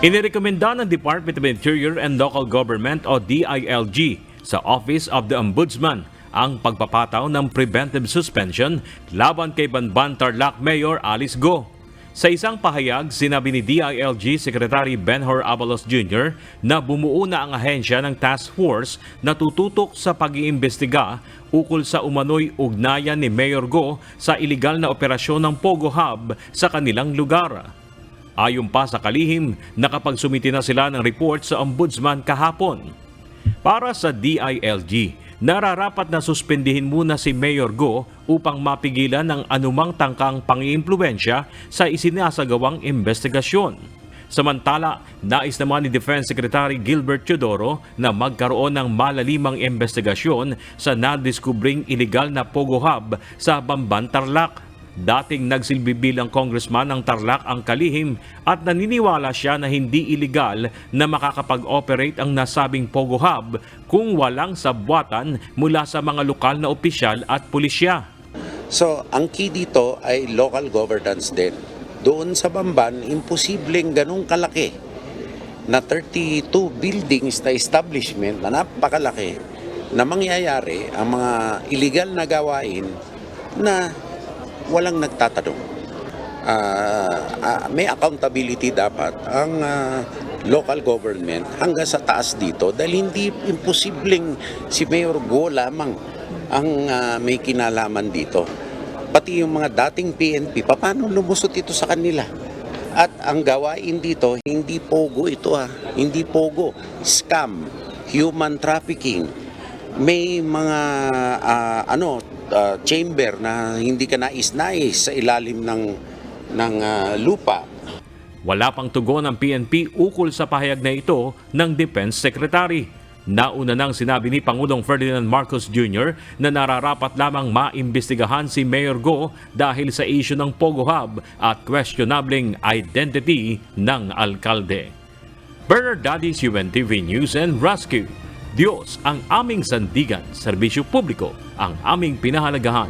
Inirekomenda ng Department of Interior and Local Government o DILG sa Office of the Ombudsman ang pagpapataw ng preventive suspension laban kay Banban Tarlac Mayor Alice Go. Sa isang pahayag, sinabi ni DILG Secretary Benhur Abalos Jr. na bumuo na ang ahensya ng task force na tututok sa pag-iimbestiga ukol sa umano'y ugnayan ni Mayor Go sa iligal na operasyon ng Pogo Hub sa kanilang lugar. Ayon pa sa kalihim, nakapagsumiti na sila ng report sa Ombudsman kahapon. Para sa DILG, nararapat na suspendihin muna si Mayor Go upang mapigilan ang anumang tangkang pang-iimpluwensya sa isinasagawang investigasyon. Samantala, nais naman ni Defense Secretary Gilbert Teodoro na magkaroon ng malalimang investigasyon sa nadiskubring iligal na Pogo Hub sa Bamban, Tarlac. Dating nagsilbi bilang congressman ng Tarlac ang kalihim at naniniwala siya na hindi iligal na makakapag-operate ang nasabing Pogo Hub kung walang sabwatan mula sa mga lokal na opisyal at pulisya. So, ang key dito ay local governance din. Doon sa Bamban, imposibleng ganun kalaki na 32 buildings na establishment na napakalaki na mangyayari ang mga illegal na gawain na walang nagtatanong. May accountability dapat ang local government hanggang sa taas dito dahil hindi imposibleng si Mayor Go lamang ang may kinalaman dito. Pati yung mga dating PNP, paano lumusot ito sa kanila? At ang gawain dito, hindi pogo ito hindi pogo, scam, human trafficking. May mga chamber na hindi ka nais-nais sa ilalim ng lupa. Wala pang tugon ng PNP ukol sa pahayag na ito ng Defense Secretary. Nauna nang sinabi ni Pangulong Ferdinand Marcos Jr. na nararapat lamang maimbestigahan si Mayor Go dahil sa issue ng Pogo Hub at questionableng identity ng alkalde. Bernard Dadis, UNTV News and Rescue. Diyos ang aming sandigan, serbisyo publiko ang aming pinahalagahan.